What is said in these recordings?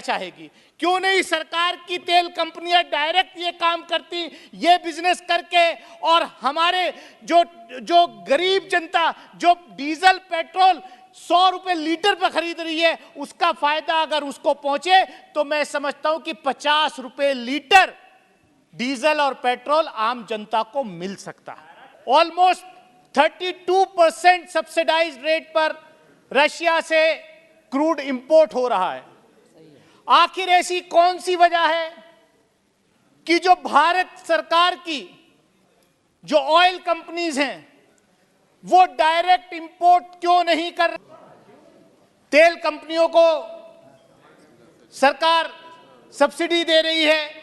चाहेगी? क्यों नहीं सरकार की तेल कंपनियां डायरेक्ट ये काम करती, ये बिजनेस करके, और हमारे जो गरीब जनता जो डीजल पेट्रोल 100 रुपए लीटर पर खरीद रही है, उसका फायदा अगर उसको पहुंचे तो मैं समझता हूं कि 50 रुपए लीटर डीजल और पेट्रोल आम जनता को मिल सकता है। ऑलमोस्ट 32% सब्सिडाइज्ड रेट पर रशिया से क्रूड इंपोर्ट हो रहा है। आखिर ऐसी कौन सी वजह है कि जो भारत सरकार की जो ऑयल कंपनीज हैं वो डायरेक्ट इंपोर्ट क्यों नहीं कर? तेल कंपनियों को सरकार सब्सिडी दे रही है,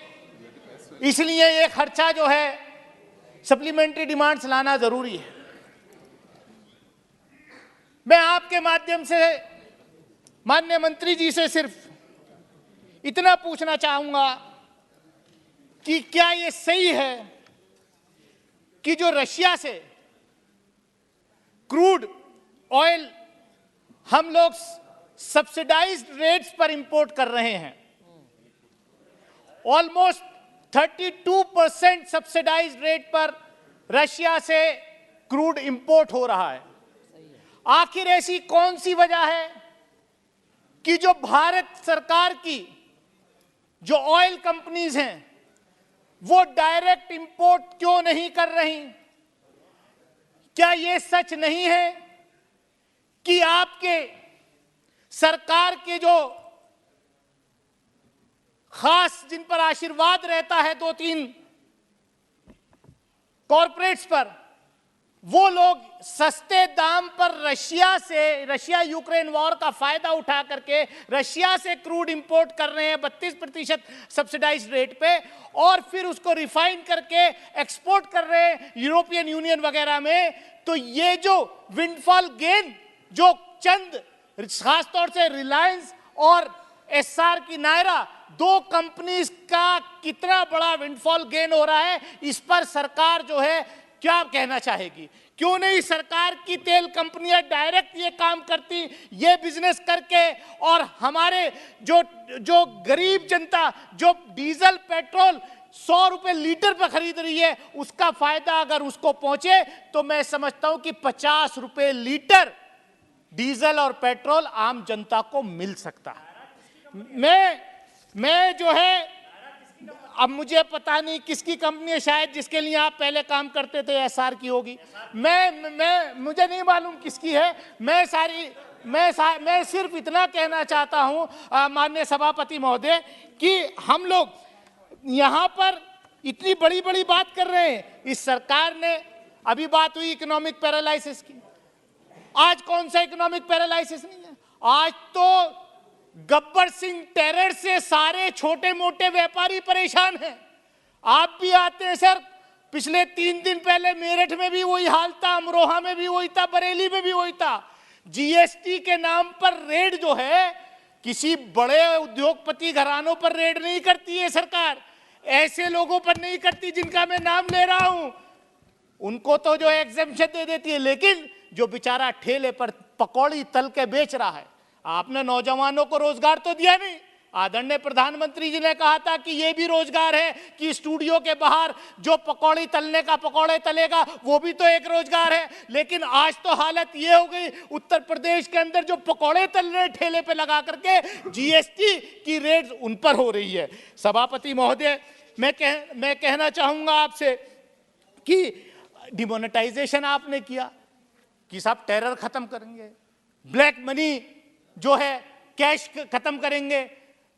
इसलिए ये खर्चा जो है सप्लीमेंट्री डिमांड्स लाना जरूरी है। मैं आपके माध्यम से माननीय मंत्री जी से सिर्फ इतना पूछना चाहूंगा कि क्या ये सही है कि जो रशिया से क्रूड ऑयल हम लोग सब्सिडाइज्ड रेट्स पर इंपोर्ट कर रहे हैं? ऑलमोस्ट 32% सब्सिडाइज्ड रेट पर रशिया से क्रूड इंपोर्ट हो रहा है। आखिर ऐसी कौन सी वजह है कि जो भारत सरकार की जो ऑयल कंपनीज हैं वो डायरेक्ट इंपोर्ट क्यों नहीं कर रही? क्या यह सच नहीं है कि आपके सरकार के जो खास जिन पर आशीर्वाद रहता है 2-3 कॉरपोरेट्स पर, वो लोग सस्ते दाम पर रशिया यूक्रेन वॉर का फायदा उठा करके रशिया से क्रूड इंपोर्ट कर रहे हैं 32% सब्सिडाइज्ड रेट पे, और फिर उसको रिफाइन करके एक्सपोर्ट कर रहे हैं यूरोपियन यूनियन वगैरह में? तो ये जो विंडफॉल गेन जो चंद खासतौर से रिलायंस और एसआर की नायरा 2 कंपनीज का कितना बड़ा विंडफॉल गेन हो रहा है, इस पर सरकार जो है क्या कहना चाहेगी? क्यों नहीं सरकार की तेल कंपनियां डायरेक्ट ये काम करती, ये बिजनेस करके, और हमारे जो गरीब जनता जो डीजल पेट्रोल 100 रुपए लीटर पर खरीद रही है, उसका फायदा अगर उसको पहुंचे तो मैं समझता हूं कि 50 रुपए लीटर डीजल और पेट्रोल आम जनता को मिल सकता है। मैं जो है, अब मुझे पता नहीं किसकी कंपनी है, शायद जिसके लिए आप पहले काम करते थे एसआर की होगी, मुझे नहीं मालूम किसकी है। मैं सिर्फ इतना कहना चाहता हूं माननीय सभापति महोदय कि हम लोग यहां पर इतनी बड़ी बड़ी बात कर रहे हैं। इस सरकार ने, अभी बात हुई इकोनॉमिक पैरालाइसिस की, आज कौन सा इकोनॉमिक पैरालाइसिस नहीं है? आज तो गब्बर सिंह टेरर से सारे छोटे मोटे व्यापारी परेशान हैं। आप भी आते हैं सर, पिछले 3 दिन पहले मेरठ में भी वही हाल था, अमरोहा में भी वही था, बरेली में भी वही था। जीएसटी के नाम पर रेड जो है, किसी बड़े उद्योगपति घरानों पर रेड नहीं करती है सरकार, ऐसे लोगों पर नहीं करती जिनका मैं नाम ले रहा हूं, उनको तो जो एग्जेम्पशन दे देती है। लेकिन जो बेचारा ठेले पर पकौड़ी तल के बेच रहा है, आपने नौजवानों को रोजगार तो दिया नहीं। आदरणीय प्रधानमंत्री जी ने कहा था कि यह भी रोजगार है कि स्टूडियो के बाहर जो पकौड़ी तलने का पकौड़े तलेगा, वो भी तो एक रोजगार है। लेकिन आज तो हालत ये हो गई, उत्तर प्रदेश के अंदर जो पकौड़े तल रहे ठेले पे लगा करके, जीएसटी की रेड उन पर हो रही है। सभापति महोदय, मैं कहना चाहूंगा आपसे कि डिमोनेटाइजेशन आपने किया कि साहब टेरर खत्म करेंगे, ब्लैक मनी जो है कैश खत्म करेंगे,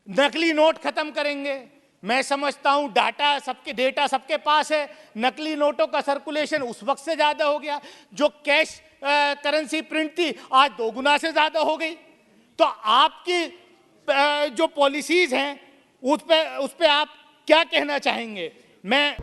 नकली नोट खत्म करेंगे। मैं समझता हूं डेटा सबके पास है, नकली नोटों का सर्कुलेशन उस वक्त से ज्यादा हो गया, जो कैश करेंसी प्रिंट थी आज 2 गुना से ज्यादा हो गई। तो आपकी जो पॉलिसीज हैं उस पे आप क्या कहना चाहेंगे? मैं